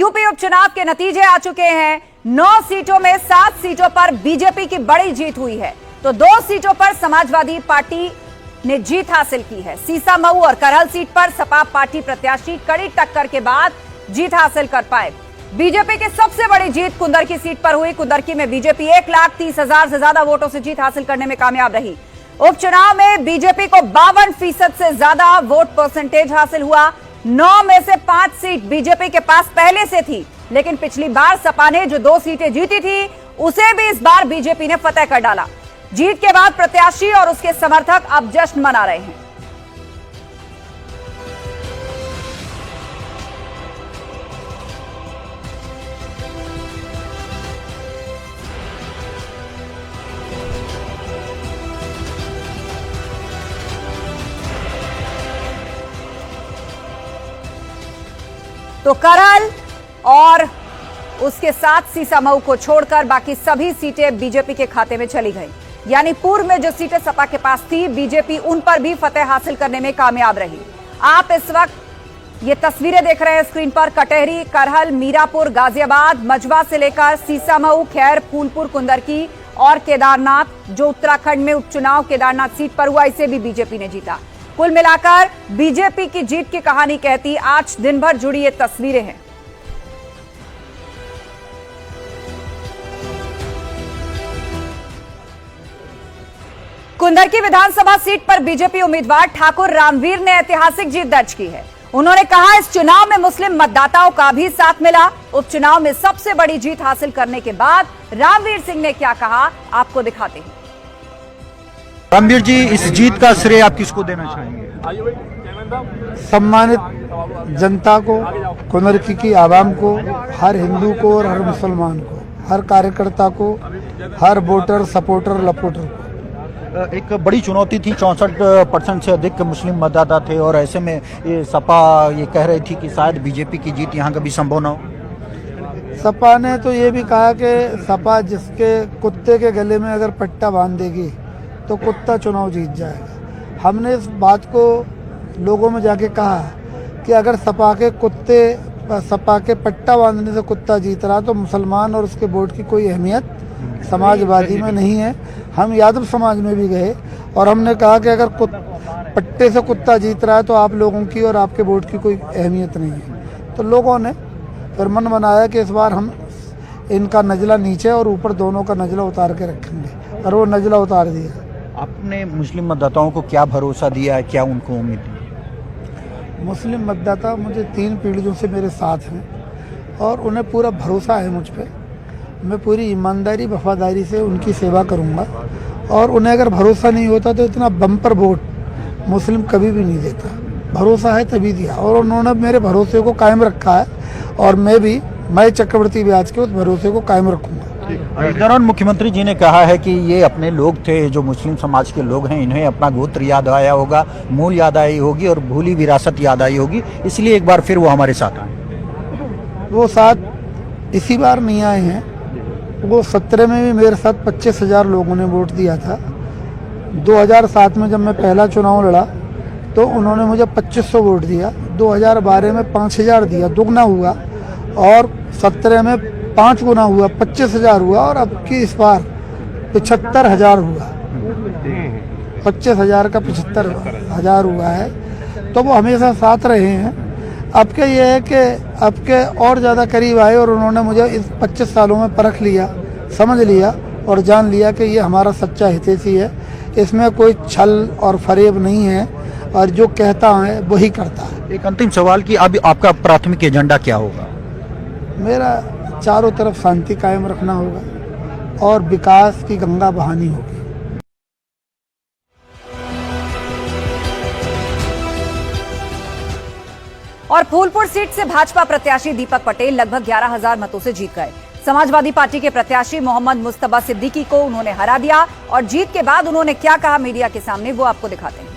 UP उपचुनाव के नतीजे आ चुके हैं। 9 सीटों में 7 सीटों पर बीजेपी की बड़ी जीत हुई है, तो 2 सीटों पर समाजवादी पार्टी ने जीत हासिल की है। सीसामऊ और करहल सीट पर सपा पार्टी प्रत्याशी कड़ी टक्कर के बाद जीत हासिल कर पाए। बीजेपी की सबसे बड़ी जीत कुंदरकी सीट पर हुई। कुंदरकी में बीजेपी 1,30,000 से ज्यादा वोटों से जीत हासिल करने में कामयाब रही। उपचुनाव में बीजेपी को 52% से ज्यादा वोट परसेंटेज हासिल हुआ। 9 में से 5 सीट बीजेपी के पास पहले से थी, लेकिन पिछली बार सपा ने जो 2 सीटें जीती थी उसे भी इस बार बीजेपी ने फतेह कर डाला। जीत के बाद प्रत्याशी और उसके समर्थक अब जश्न मना रहे हैं। तो करहल और उसके साथ सीसामऊ को छोड़कर बाकी सभी सीटें बीजेपी के खाते में चली गई। यानी पूर्व में जो सीटें सपा के पास थी, बीजेपी उन पर भी फतेह हासिल करने में कामयाब रही। आप इस वक्त ये तस्वीरें देख रहे हैं स्क्रीन पर। कटेहरी, करहल, मीरापुर, गाजियाबाद, मजवा से लेकर सीसामऊ, खैर, फूलपुर, कुंदरकी और केदारनाथ, जो उत्तराखंड में उपचुनाव केदारनाथ सीट पर हुआ, इसे भी बीजेपी ने जीता। कुल मिलाकर बीजेपी की जीत की कहानी कहती आज दिन भर जुड़ी ये तस्वीरें हैं। कुंदरकी विधानसभा सीट पर बीजेपी उम्मीदवार ठाकुर रामवीर ने ऐतिहासिक जीत दर्ज की है। उन्होंने कहा, इस चुनाव में मुस्लिम मतदाताओं का भी साथ मिला। उपचुनाव में सबसे बड़ी जीत हासिल करने के बाद रामवीर सिंह ने क्या कहा, आपको दिखाते हैं। रामवीर जी, इस जीत का श्रेय आप किसको देना चाहेंगे? सम्मानित जनता को, कुंदरकी की आवाम को, हर हिंदू को और हर मुसलमान को, हर कार्यकर्ता को, हर वोटर, सपोर्टर, लपोटर को। एक बड़ी चुनौती थी, 64% से अधिक मुस्लिम मतदाता थे और ऐसे में ये सपा ये कह रही थी कि शायद बीजेपी की जीत यहाँ कभी संभव न हो। सपा ने तो ये भी कहा कि सपा जिसके कुत्ते के गले में अगर पट्टा बांध देगी तो कुत्ता चुनाव जीत जाएगा। हमने इस बात को लोगों में जाके कहा कि अगर सपा के पट्टा बांधने से कुत्ता जीत रहा तो मुसलमान और उसके वोट की कोई अहमियत समाजवादी में नहीं है। हम यादव समाज में भी गए और हमने कहा कि अगर पट्टे से कुत्ता जीत रहा है तो आप लोगों की और आपके वोट की कोई अहमियत नहीं है। तो लोगों ने फिर मन बनाया कि इस बार हम इनका नजला नीचे और ऊपर दोनों का नजला उतार के रखेंगे, और वो नजला उतार दिया। आपने मुस्लिम मतदाताओं को क्या भरोसा दिया है, क्या उनको उम्मीद दी? मुस्लिम मतदाता मुझे 3 पीढ़ियों से मेरे साथ हैं और उन्हें पूरा भरोसा है मुझ पर। मैं पूरी ईमानदारी, वफादारी से उनकी सेवा करूंगा और उन्हें अगर भरोसा नहीं होता तो इतना बम्पर वोट मुस्लिम कभी भी नहीं देता। भरोसा है तभी दिया और उन्होंने मेरे भरोसे को कायम रखा है और मैं चक्रवर्ती ब्याज के उस भरोसे को कायम रखूंगा। इस दौरान मुख्यमंत्री जी ने कहा है कि ये अपने लोग थे, जो मुस्लिम समाज के लोग हैं, इन्हें अपना गोत्र याद आया होगा, मूल याद आई होगी और भूली विरासत याद आई होगी, इसलिए एक बार फिर वो हमारे साथ आए। वो साथ इसी बार नहीं आए हैं। वो 17 में भी मेरे साथ 25,000 लोगों ने वोट दिया था। 2007 में जब मैं पहला चुनाव लड़ा तो उन्होंने मुझे 2500 वोट दिया। 2012 में 5000 दिया, दुगना हुआ। और 17 में 5 गुना हुआ, 25,000 हुआ। और अब की इस बार 75,000 हुआ। 25,000 का 75,000 हुआ है। तो वो हमेशा साथ रहे हैं। अब के ये है कि अब के और ज़्यादा करीब आए और उन्होंने मुझे इस 25 सालों में परख लिया, समझ लिया और जान लिया कि ये हमारा सच्चा हितैषी है। इसमें कोई छल और फरेब नहीं है और जो कहता है वही करता है। एक अंतिम सवाल कि अब आपका प्राथमिक एजेंडा क्या होगा? मेरा चारों तरफ शांति कायम रखना होगा और विकास की गंगा बहानी होगी। और फूलपुर सीट से भाजपा प्रत्याशी दीपक पटेल लगभग 11,000 मतों से जीत गए। समाजवादी पार्टी के प्रत्याशी मोहम्मद मुस्तबा सिद्दीकी को उन्होंने हरा दिया और जीत के बाद उन्होंने क्या कहा मीडिया के सामने, वो आपको दिखाते हैं।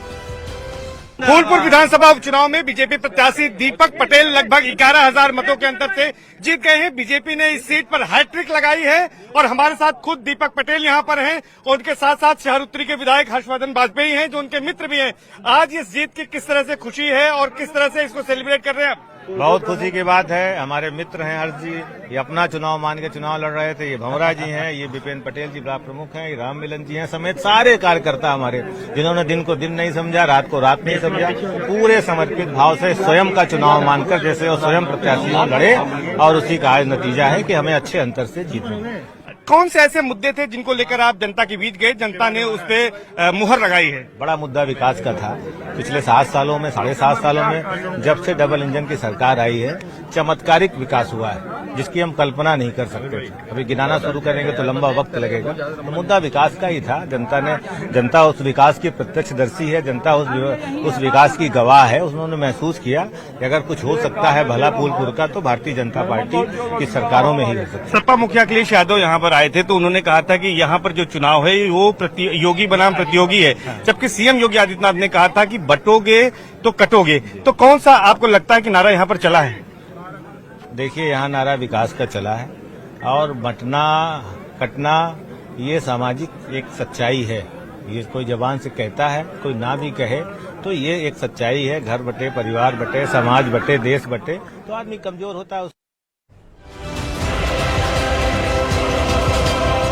फूलपुर विधानसभा उपचुनाव में बीजेपी प्रत्याशी दीपक पटेल लगभग 11,000 मतों के अंतर से जीत गए हैं। बीजेपी ने इस सीट पर हैट्रिक लगाई है और हमारे साथ खुद दीपक पटेल यहां पर हैं और उनके साथ साथ शहर उत्तरी के विधायक हर्षवर्धन वाजपेयी हैं, जो उनके मित्र भी हैं। आज इस जीत की किस तरह से खुशी है और किस तरह से इसको सेलिब्रेट कर रहे हैं आप? बहुत खुशी की बात है। हमारे मित्र हैं हर्ष जी, ये अपना चुनाव मान के चुनाव लड़ रहे थे। ये भंवरा जी हैं, ये विपेन्द्र पटेल जी ब्लॉक प्रमुख हैं, ये राम मिलन जी हैं, समेत सारे कार्यकर्ता हमारे, जिन्होंने दिन को दिन नहीं समझा, रात को रात नहीं समझा, पूरे समर्पित भाव से स्वयं का चुनाव मानकर जैसे वो स्वयं प्रत्याशी लड़े, और उसी का आज नतीजा है कि हमें अच्छे अंतर से जीत मिली। कौन से ऐसे मुद्दे थे जिनको लेकर आप जनता के बीच गए, जनता ने उस पे मुहर लगाई है? बड़ा मुद्दा विकास का था। पिछले 7 सालों में, 7.5 सालों में जब से डबल इंजन की सरकार आई है, चमत्कारिक विकास हुआ है, जिसकी हम कल्पना नहीं कर सकते थे। अभी गिनाना शुरू करेंगे तो लंबा वक्त लगेगा। तो मुद्दा विकास का ही था। जनता उस विकास की प्रत्यक्षदर्शी है, जनता उस विकास की गवाह है। उन्होंने महसूस किया कि अगर कुछ हो सकता है भला फूलपुर का, तो भारतीय जनता पार्टी की सरकारों में ही हो सकता है। सपा मुखिया अखिलेश यादव यहाँ पर आए थे तो उन्होंने कहा था कि यहाँ पर जो चुनाव है वो योगी बनाम प्रतियोगी है, जबकि सीएम योगी आदित्यनाथ ने कहा था कि बटोगे तो कटोगे। तो कौन सा आपको लगता है कि नारा यहाँ पर चला है? देखिए, यहाँ नारा विकास का चला है, और बंटना कटना ये सामाजिक एक सच्चाई है। ये कोई जबान से कहता है, कोई ना भी कहे, तो ये एक सच्चाई है। घर बटे, परिवार बटे, समाज बटे, देश बटे, तो आदमी कमजोर होता है।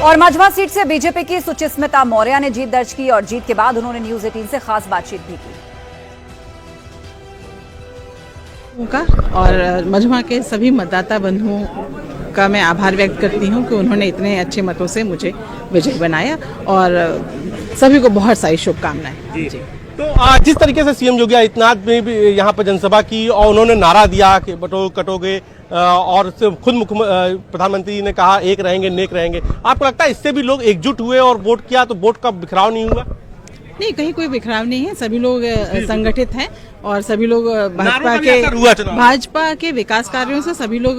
और मझवा सीट से बीजेपी की सुचिस्मिता मौर्य ने जीत दर्ज की, और जीत के बाद उन्होंने न्यूज 18 से खास बातचीत भी की। और मझवा के सभी मतदाता बंधुओं का मैं आभार व्यक्त करती हूं कि उन्होंने इतने अच्छे मतों से मुझे विजयी बनाया, और सभी को बहुत सारी शुभकामनाएं। जी। तो जिस तरीके से सीएम योगी आदित्यनाथ ने भी यहाँ पर जनसभा की और उन्होंने नारा दिया कि बटो कटोगे, और खुद प्रधानमंत्री ने कहा एक रहेंगे नेक रहेंगे, आपको लगता है इससे भी लोग एकजुट हुए और वोट किया तो वोट का बिखराव नहीं हुआ? नहीं, कहीं कोई बिखराव नहीं है। सभी लोग संगठित हैं, और सभी लोग भाजपा के विकास कार्यों से सभी लोग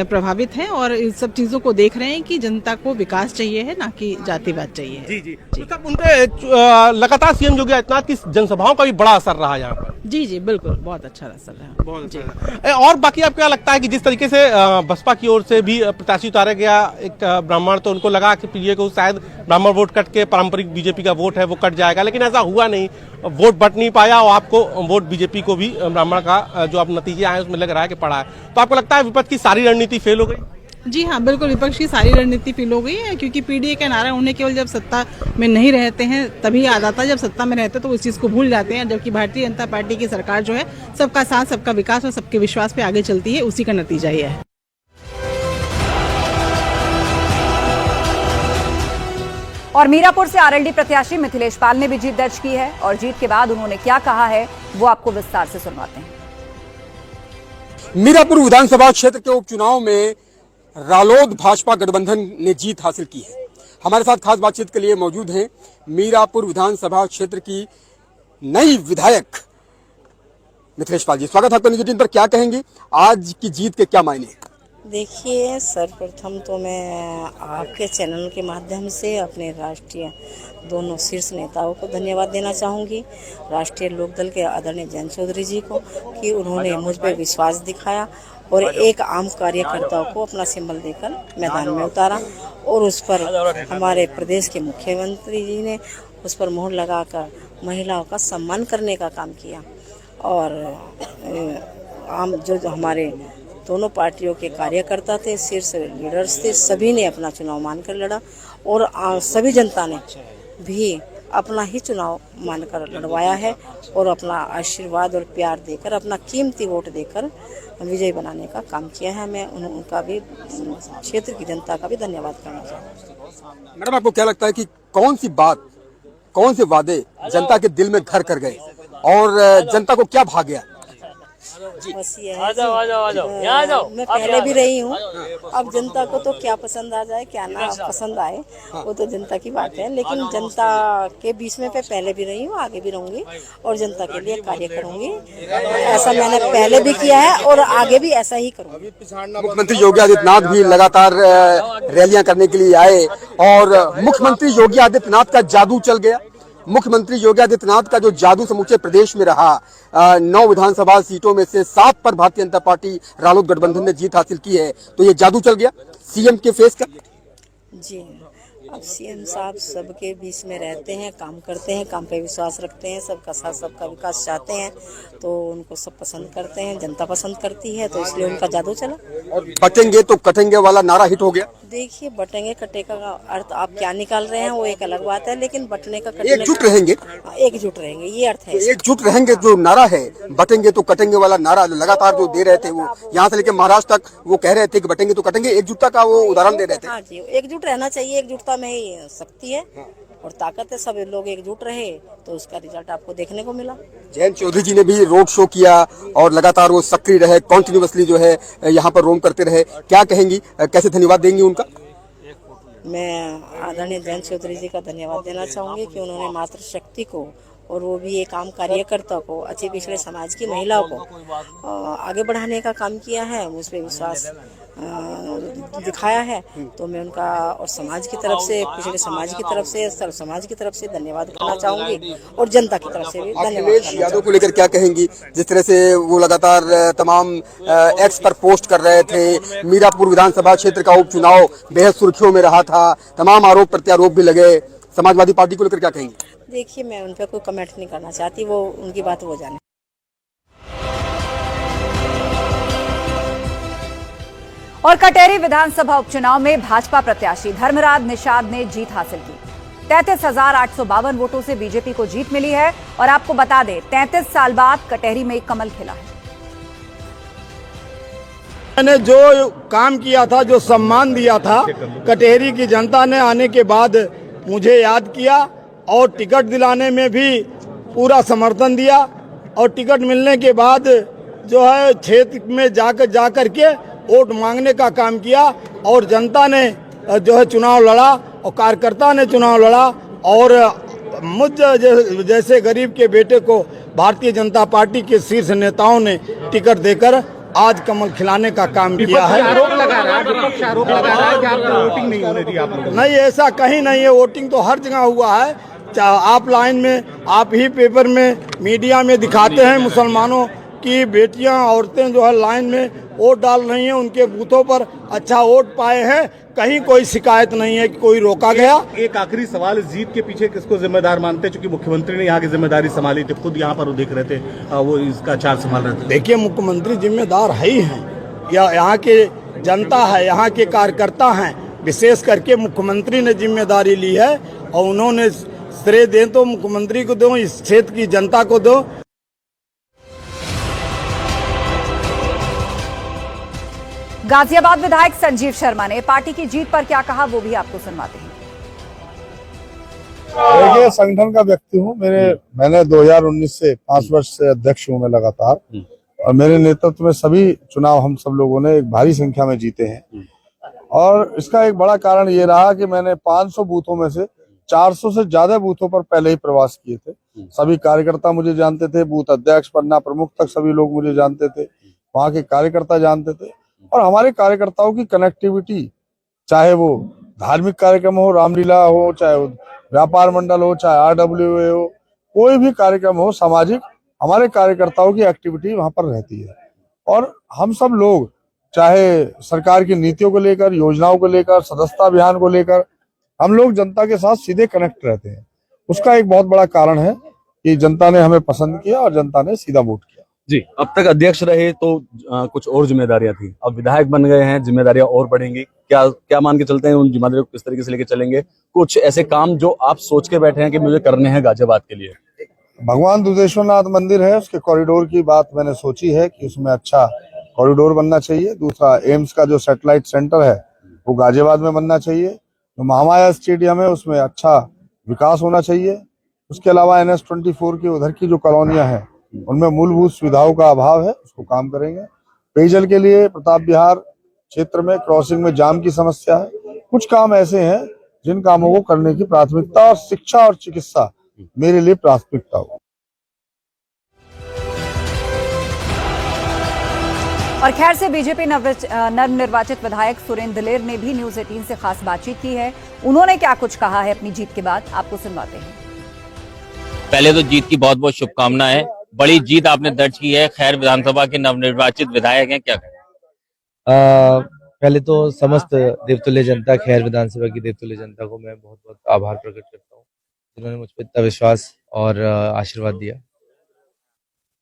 प्रभावित हैं, और इन सब चीजों को देख रहे हैं कि जनता को विकास चाहिए है, ना कि जातिवाद चाहिए है। जी जी, जी। तो उनके लगातार सीएम योगी आदित्यनाथ की जनसभाओं का भी बड़ा असर रहा यहाँ पर। जी जी, बिल्कुल, बहुत अच्छा असर रहा। बहुत अच्छा। और बाकी आपको क्या लगता है कि जिस तरीके से बसपा की ओर से भी प्रत्याशी उतारा गया एक ब्राह्मण, तो उनको लगा कि ये को शायद ब्राह्मण वोट कट के पारंपरिक बीजेपी का वोट है वो कट जाएगा, लेकिन ऐसा हुआ नहीं, वोट बट नहीं पाया, और आपको वोट बीजेपी को भी ब्राह्मण का जो आप नतीजे आए उसमें लग रहा है कि पड़ा है। तो आपको लगता है विपक्ष की सारी रणनीति फेल हो गई? जी हाँ, बिल्कुल, विपक्ष की सारी रणनीति फेल हो गई है, क्योंकि पीडीए का नारा उन्हें केवल जब सत्ता में नहीं रहते हैं तभी याद आता है, जब सत्ता में रहते तो उस चीज को भूल जाते हैं। जबकि भारतीय जनता पार्टी की सरकार जो है सबका साथ, सबका विकास और सबके विश्वास पे आगे चलती है, उसी का नतीजा ये है। और मीरापुर से आरएलडी प्रत्याशी मिथिलेश पाल ने भी जीत दर्ज की है, और जीत के बाद उन्होंने क्या कहा है वो आपको विस्तार से सुनवाते हैं। मीरापुर विधानसभा क्षेत्र के उपचुनाव में रालोद भाजपा गठबंधन ने जीत हासिल की है। हमारे साथ खास बातचीत के लिए मौजूद हैं मीरापुर विधानसभा क्षेत्र की नई विधायक मिथिलेश पाल जी। स्वागत है आपका न्यूज़ 18 पर। क्या कहेंगे, आज की जीत के क्या मायने हैं? देखिए, सर्वप्रथम तो मैं आपके चैनल के माध्यम से अपने राष्ट्रीय दोनों शीर्ष नेताओं को धन्यवाद देना चाहूँगी। राष्ट्रीय लोकदल के आदरणीय जयंत चौधरी जी को कि उन्होंने मुझ पर विश्वास दिखाया और एक आम कार्यकर्ता को अपना सिंबल देकर मैदान में उतारा, और उस पर हमारे प्रदेश के मुख्यमंत्री जी ने उस पर मोहर लगाकर महिलाओं का सम्मान करने का काम किया। और आम जो हमारे दोनों पार्टियों के कार्यकर्ता थे, शीर्ष लीडर्स थे, सभी ने अपना चुनाव मानकर लड़ा, और सभी जनता ने भी अपना ही चुनाव मानकर लड़वाया है, और अपना आशीर्वाद और प्यार देकर, अपना कीमती वोट देकर विजय बनाने का काम किया है। मैं उनका भी, क्षेत्र की जनता का भी धन्यवाद करना चाहूँगी। मैडम, आपको क्या लगता है कि कौन सी बात, कौन से वादे जनता के दिल में घर कर गए और जनता को क्या भा गया? बस ये है, मैं पहले भी रही हूँ, अब जनता को तो क्या पसंद आ जाए क्या ना पसंद आए वो तो जनता की बात है, लेकिन जनता के बीच में मैं पहले भी रही हूँ, आगे भी रहूंगी, और जनता के लिए कार्य करूंगी। ऐसा मैंने पहले भी किया है और आगे भी ऐसा ही करूंगी। मुख्यमंत्री योगी आदित्यनाथ भी लगातार रैलियां करने के लिए आए, और मुख्यमंत्री योगी आदित्यनाथ का जादू चल गया। मुख्यमंत्री योगी आदित्यनाथ का जो जादू समूचे प्रदेश में रहा, 9 विधानसभा सीटों में से 7 पर भारतीय जनता पार्टी रालोद गठबंधन ने जीत हासिल की है, तो ये जादू चल गया सीएम के फेस का। जी, अब सीएम साहब सबके बीच में रहते हैं, काम करते हैं, काम पे विश्वास रखते हैं, सबका साथ सबका विकास चाहते हैं, तो उनको सब पसंद करते हैं, जनता पसंद करती है, तो इसलिए उनका जादू चला। और बटेंगे तो कटेंगे वाला नारा हिट हो गया। देखिए, बटेंगे कटेगा का अर्थ आप क्या निकाल रहे हैं वो एक अलग बात है, लेकिन बटने का कटने एकजुट रहेंगे, एकजुट रहेंगे, ये अर्थ है। एकजुट रहेंगे जो नारा है, बटेंगे तो कटेंगे वाला नारा लगातार जो दे रहे थे, वो यहाँ से लेकर महाराष्ट्र तक वो कह रहे थे कि बटेंगे तो कटेंगे, एकजुटता का वो उदाहरण दे रहे थे। हाँ जी, एकजुट रहना चाहिए, एकजुटता में ही शक्ति है और ताकत है। सब लोग एकजुट रहे तो उसका रिजल्ट आपको देखने को मिला। जयंत चौधरी जी ने भी रोड शो किया और लगातार वो सक्रिय रहे, कॉन्टिन्यूसली जो है यहाँ पर रोम करते रहे। क्या कहेंगी, कैसे धन्यवाद देंगी उनका? मैं आदरणीय जयंत चौधरी जी का धन्यवाद देना चाहूँगी कि उन्होंने मातृशक्ति को और वो भी एक आम कार्यकर्ता को, अच्छे पिछड़े समाज की महिलाओं को आगे बढ़ाने का काम किया है, उस पर विश्वास दिखाया है। तो मैं उनका और समाज की तरफ से, पिछड़े समाज की तरफ से, सर्व समाज की तरफ से धन्यवाद करना चाहूँगी और जनता की तरफ से भी धन्यवाद। अखिलेश यादव को लेकर क्या कहेंगी, जिस तरह से वो लगातार तमाम एक्स पर पोस्ट कर रहे थे, मीरापुर विधानसभा क्षेत्र का उपचुनाव बेहद सुर्खियों में रहा था, तमाम आरोप प्रत्यारोप भी लगे, समाजवादी पार्टी को लेकर क्या कहेंगी? देखिए, मैं उन पर कोई कमेंट नहीं करना चाहती, वो उनकी बात वो जाने। और कटेरी विधानसभा उपचुनाव में भाजपा प्रत्याशी धर्मराज निषाद ने जीत हासिल की। 33,852 वोटों से बीजेपी को जीत मिली है। और आपको बता दें, 33 साल बाद कटेरी में एक कमल खिला है। मैंने जो काम किया था, जो सम्मान दिया था, कटेरी की जनता ने आने के बाद मुझे याद किया और टिकट दिलाने में भी पूरा समर्थन दिया। और टिकट मिलने के बाद जो है क्षेत्र में जाकर के वोट मांगने का काम किया और जनता ने जो है चुनाव लड़ा और कार्यकर्ता ने चुनाव लड़ा और मुझ जैसे गरीब के बेटे को भारतीय जनता पार्टी के शीर्ष नेताओं ने टिकट देकर आज कमल खिलाने का काम किया है। आरोप लगा रहा है, विपक्ष आरोप लगा रहा है कि आपको वोटिंग नहीं होने दी आप लोगों ने। नहीं, ऐसा कहीं नहीं है, वोटिंग तो हर जगह हुआ है। आप लाइन में, आप ही पेपर में, मीडिया में दिखाते हैं मुसलमानों की बेटियां, औरतें जो है लाइन में वोट डाल रही हैं, उनके बूथों पर अच्छा वोट पाए हैं, कहीं कोई शिकायत नहीं है कि कोई रोका गया। एक आखिरी सवाल, जीत के पीछे किसको जिम्मेदार मानते हैं? क्योंकि मुख्यमंत्री ने यहाँ की जिम्मेदारी संभाली थी, खुद यहाँ पर वो देख रहे थे, वो इसका चार्ज संभाल रहे थे। देखिए, मुख्यमंत्री जिम्मेदार है ही हैं, या यहाँ के जनता है, यहाँ के कार्यकर्ता हैं, विशेष करके मुख्यमंत्री ने जिम्मेदारी ली है और उन्होंने श्रेय दें तो मुख्यमंत्री को दो, इस क्षेत्र की जनता को दो। गाजियाबाद विधायक संजीव शर्मा ने पार्टी की जीत पर क्या कहा, वो भी आपको सुनवाते हैं। देखिए, संगठन का व्यक्ति हूँ। मैंने 2019 से 5 वर्ष से अध्यक्ष हूँ मैं लगातार, और मेरे नेतृत्व में सभी चुनाव हम सब लोगों ने एक भारी संख्या में जीते हैं। और इसका एक बड़ा कारण ये रहा कि मैंने 500 बूथों में से 400 से ज्यादा बूथों पर पहले ही प्रवास किए थे। सभी कार्यकर्ता मुझे जानते थे, बूथ अध्यक्ष पन्ना प्रमुख तक सभी लोग मुझे जानते थे, वहाँ के कार्यकर्ता जानते थे। और हमारे कार्यकर्ताओं की कनेक्टिविटी, चाहे वो धार्मिक कार्यक्रम हो, रामलीला हो, चाहे वो व्यापार मंडल हो, चाहे RWA हो, कोई भी कार्यक्रम हो सामाजिक, हमारे कार्यकर्ताओं की एक्टिविटी वहां पर रहती है। और हम सब लोग, चाहे सरकार की नीतियों को लेकर, योजनाओं को लेकर, सदस्यता अभियान को लेकर, हम लोग जनता के साथ सीधे कनेक्ट रहते हैं। उसका एक बहुत बड़ा कारण है कि जनता ने हमें पसंद किया और जनता ने सीधा वोट किया। जी, अब तक अध्यक्ष रहे तो कुछ और जिम्मेदारियां थी, अब विधायक बन गए हैं, जिम्मेदारियां और बढ़ेंगी। क्या मान के चलते हैं, उन जिम्मेदारियों को किस तरीके से लेके चलेंगे? कुछ ऐसे काम जो आप सोच के बैठे हैं कि मुझे करने हैं गाजियाबाद के लिए? भगवान दुधेश्वरनाथ मंदिर है, उसके कॉरिडोर की बात मैंने सोची है कि उसमें अच्छा कॉरिडोर बनना चाहिए। दूसरा, एम्स का जो सैटेलाइट सेंटर है वो गाजियाबाद में बनना चाहिए। जो महामाया स्टेडियम है उसमें अच्छा विकास होना चाहिए। उसके अलावा NS-24 की उधर की जो कॉलोनियां हैं उनमें मूलभूत सुविधाओं का अभाव है, उसको काम करेंगे। पेयजल के लिए प्रताप विहार क्षेत्र में क्रॉसिंग में जाम की समस्या है। कुछ काम ऐसे हैं जिन कामों को करने की प्राथमिकता, और शिक्षा और चिकित्सा मेरे लिए प्राथमिकता हो। और खैर से बीजेपी नवनिर्वाचित विधायक सुरेंद्र दिलेर ने भी न्यूज 18 से खास बातचीत की है। उन्होंने क्या कुछ कहा है अपनी जीत के बाद, आपको सुनवाते हैं। पहले तो जीत की बहुत बहुत शुभकामनाएं, बड़ी जीत आपने दर्ज की है। खैर विधानसभा के नवनिर्वाचित विधायक हैं, क्या कहें? पहले तो समस्त देवतुल्य जनता, खैर विधानसभा की देवतुल्य जनता को मैं बहुत बहुत आभार प्रकट करता हूँ, जिन्होंने मुझ पर इतना विश्वास और आशीर्वाद दिया।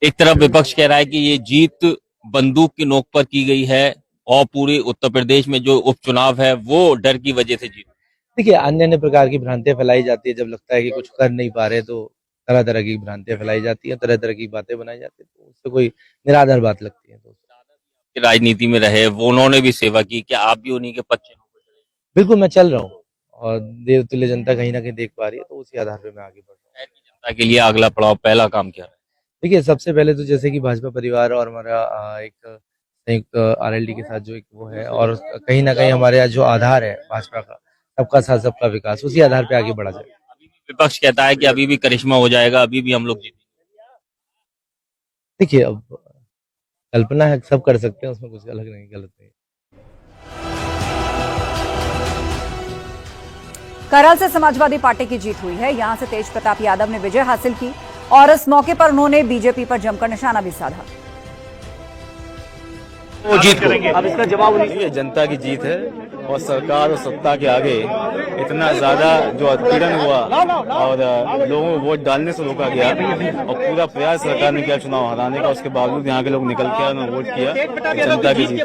एक तरफ विपक्ष कह रहा है कि ये जीत बंदूक की नोक पर की गई है और पूरे उत्तर प्रदेश में जो उपचुनाव है वो डर की वजह से जीत। देखिए, अन्य अन्य प्रकार की भ्रांतियां फैलाई जाती है। जब लगता है कि कुछ कर नहीं पा रहे तो तरह तरह की भ्रांतियां फैलाई जाती हैं, तरह तरह की बातें बनाई जाती है, तो उससे कोई निराधार बात लगती है। तो राजनीति में रहे, वो उन्होंने भी सेवा की, क्या आप भी उन्हीं के पक्ष? बिल्कुल, मैं चल रहा हूँ और देवतुल्य जनता कहीं ना कहीं देख पा रही है, तो उसी आधार पर मैं आगे बढ़ रहा हूँ। जनता के लिए अगला पड़ाव, पहला काम क्या है? देखिए, सबसे पहले तो जैसे कि भाजपा परिवार और हमारा एक संयुक्त आरएलडी के साथ जो एक वो है, और कहीं ना कहीं हमारे यहाँ जो आधार है भाजपा का, सबका साथ सबका विकास, उसी आधार पे आगे बढ़ा जाए। विपक्ष कहता है कि अभी भी करिश्मा हो जाएगा, अभी भी हम लोग जीतेंगे। देखिए, अब कल्पना है, सब कर सकते हैं, उसमें कुछ अलग नहीं, गलत नहीं। करल से समाजवादी पार्टी की जीत हुई है। यहां से तेज प्रताप यादव ने विजय हासिल की और इस मौके पर उन्होंने बीजेपी पर जमकर निशाना भी साधा। वो जीत को अब इसका जवाब नहीं, जनता की जीत है और सरकार और सत्ता के आगे इतना ज्यादा जो उत्पीड़न हुआ और लोगों को वोट डालने से रोका गया और पूरा प्रयास सरकार ने किया चुनाव हराने का, उसके बावजूद यहाँ के लोग निकल के उन्होंने वोट किया। जनता की जीत।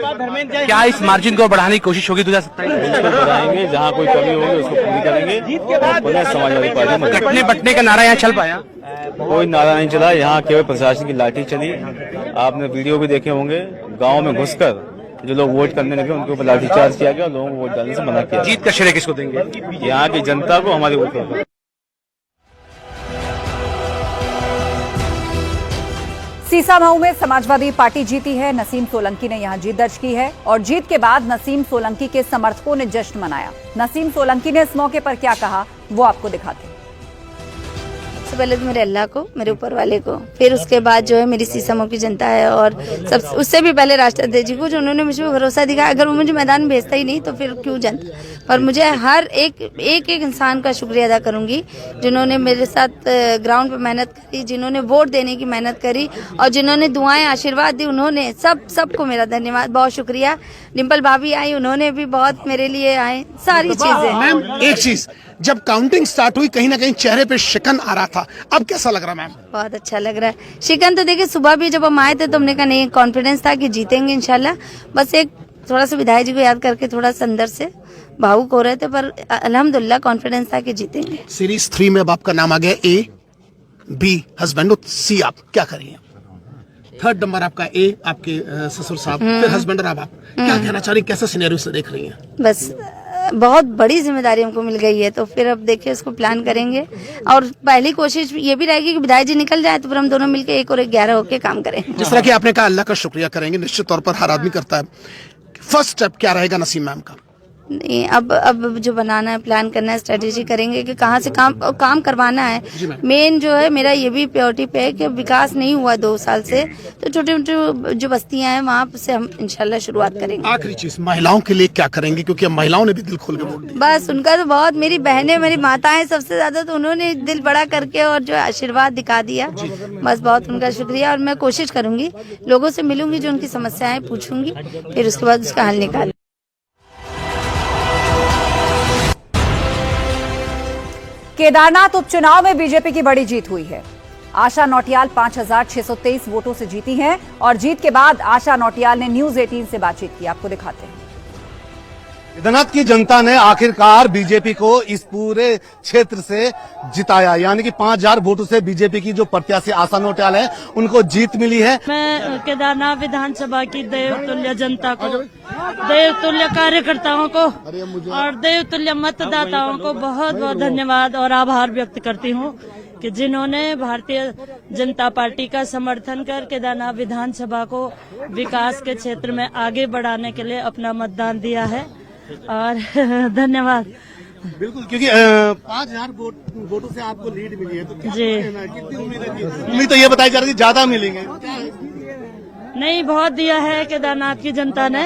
क्या इस मार्जिन को बढ़ाने की कोशिश होगी 2027 में? बिल्कुल बढ़ाएंगे, जहाँ कोई कमी होगी उसको पूरी करेंगे और पुनः समाजवादी पार्टी कटने बटने का नारा यहाँ चल पाया? कोई नारा नहीं चला, यहाँ केवल प्रशासन की लाठी चली। आपने वीडियो भी देखे होंगे, गांव में घुसकर जो लोग वोट करने लगे उनके ऊपर लाठीचार्ज किया गया और लोगों को वोट डालने से मना किया। जीत का श्रेय किसको देंगे? यहाँ की जनता को, हमारे वोट को। सीसामऊ में समाजवादी पार्टी जीती है। नसीम सोलंकी ने यहां जीत दर्ज की है और जीत के बाद नसीम सोलंकी के समर्थकों ने जश्न मनाया। नसीम सोलंकी ने इस मौके पर क्या कहा, वो आपको दिखाते हैं। सबसे पहले तो मेरे अल्लाह को, मेरे ऊपर वाले को, फिर उसके बाद जो है मेरी सीसामऊ की जनता है और सब उससे भी पहले राष्ट्राध्यक्ष जी को, जो उन्होंने मुझे भरोसा दिखाया। अगर वो मुझे मैदान में भेजता ही नहीं तो फिर क्यों जनता, पर मुझे हर एक इंसान का शुक्रिया अदा करूंगी जिन्होंने मेरे साथ ग्राउंड पे मेहनत करी, जिन्होंने वोट देने की मेहनत करी और जिन्होंने दुआएं आशीर्वाद दी, उन्होंने सबको मेरा धन्यवाद, बहुत शुक्रिया। डिम्पल भाभी आई, उन्होंने भी बहुत मेरे लिए आए, सारी चीजें। मैम, एक चीज, जब काउंटिंग स्टार्ट हुई कहीं ना कहीं चेहरे पे शिकन आ रहा था, अब कैसा लग रहा मैम? बहुत अच्छा लग रहा है। शिकन तो देखिए, सुबह भी जब हम आए थे तो हमने कहा नहीं, कॉन्फिडेंस था कि जीतेंगे इंशाल्लाह। बस एक थोड़ा सा विधायक जी को याद करके थोड़ा सा अंदर से भावुक हो रहे थे, पर अल्हम्दुलिल्लाह कॉन्फिडेंस था कि जीतेंगे। सीरीज 3 में अब आपका नाम आ गया, A, B हस्बैंड, C आप क्या करेंगे? थर्ड नंबर आपका A, आपके ससुर साहब, फिर हस्बैंड और आप क्या कहना चाह रही, कैसा सिनेरियो से देख रही हैं? बस बहुत बड़ी जिम्मेदारी हमको मिल गई है, तो फिर अब देखिए उसको प्लान करेंगे और पहली कोशिश ये भी रहेगी कि विधायक जी निकल जाए तो फिर हम दोनों मिलकर 1 और 1 11 होकर काम करें। जिस तरह की आपने कहा, अल्लाह का शुक्रिया करेंगे, निश्चित तौर पर हर आदमी करता है। फर्स्ट स्टेप क्या रहेगा नसीम मैम का? नहीं, अब जो बनाना है, प्लान करना है, स्ट्रेटेजी करेंगे कि कहाँ से काम करवाना है। मेन जो है मेरा ये भी प्रायोरिटी पे है कि विकास नहीं हुआ 2 साल से, तो छोटे छोटे जो बस्तियां हैं वहाँ से हम इंशाल्लाह शुरुआत करेंगे। आखिरी चीज, महिलाओं के लिए क्या करेंगे, क्योंकि अब महिलाओं ने भी दिल खोल के वोट दिया। बस उनका तो बहुत, मेरी बहनें, मेरी माताएं सबसे ज्यादा, तो उन्होंने दिल बड़ा करके और जो आशीर्वाद दिखा दिया, बस बहुत उनका शुक्रिया। और मैं कोशिश करूंगी, लोगों से मिलूंगी, जो उनकी समस्याएं पूछूंगी, फिर उसके बाद उसका हल निकाल। केदारनाथ उपचुनाव में बीजेपी की बड़ी जीत हुई है। आशा नौटियाल 5,623 वोटों से जीती हैं और जीत के बाद आशा नौटियाल ने न्यूज 18 से बातचीत की, आपको दिखाते हैं। केदारनाथ की जनता ने आखिरकार बीजेपी को इस पूरे क्षेत्र से जिताया, यानी कि 5,000 वोटों से बीजेपी की जो प्रत्याशी आशा नौटियाल है उनको जीत मिली है। मैं केदारनाथ विधानसभा की देवतुल्य जनता को, देवतुल्य कार्यकर्ताओं को और देवतुल्य मतदाताओं को बहुत बहुत धन्यवाद और आभार व्यक्त करती हूँ कि जिन्होंने भारतीय जनता पार्टी का समर्थन कर केदारनाथ विधानसभा को विकास के क्षेत्र में आगे बढ़ाने के लिए अपना मतदान दिया है, और धन्यवाद। बिल्कुल, क्योंकि 5,000 वोटों से आपको लीड मिली है, तो क्या कितनी उम्मीद है? उम्मीद तो ये बताई जा रही है ज्यादा मिलेंगे। नहीं, बहुत दिया है केदारनाथ की जनता ने,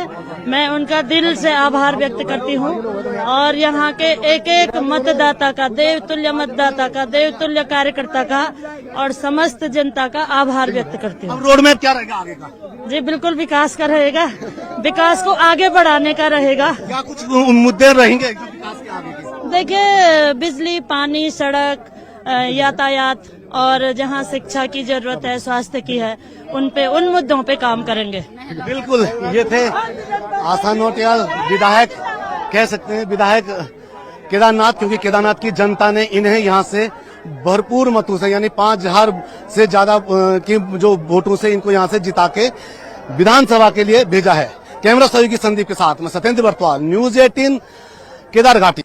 मैं उनका दिल से आभार व्यक्त करती हूँ और यहाँ के एक एक मतदाता का, देवतुल्य मतदाता का, देवतुल्य कार्यकर्ता का और समस्त जनता का आभार व्यक्त करती हूँ। अब रोड मैप क्या रहेगा आगे का? जी बिल्कुल विकास का रहेगा, विकास को आगे बढ़ाने का रहेगा। क्या कुछ मुद्दे रहेंगे जो विकास के आगे के? देखिए बिजली, पानी, सड़क, यातायात और जहाँ शिक्षा की जरूरत है, स्वास्थ्य की है, उन मुद्दों पे काम करेंगे। बिल्कुल, ये थे आशा नोटियाल, विधायक कह सकते हैं, विधायक केदारनाथ, क्योंकि केदारनाथ की जनता ने इन्हें यहाँ से भरपूर मतों से, यानी 5000 से ज्यादा की जो वोटों से इनको यहाँ से जिता के विधानसभा के लिए भेजा है। कैमरा सहयोगी संदीप के साथ मैं सत्येंद्र बर्तवाल, न्यूज 18 केदारघाटी।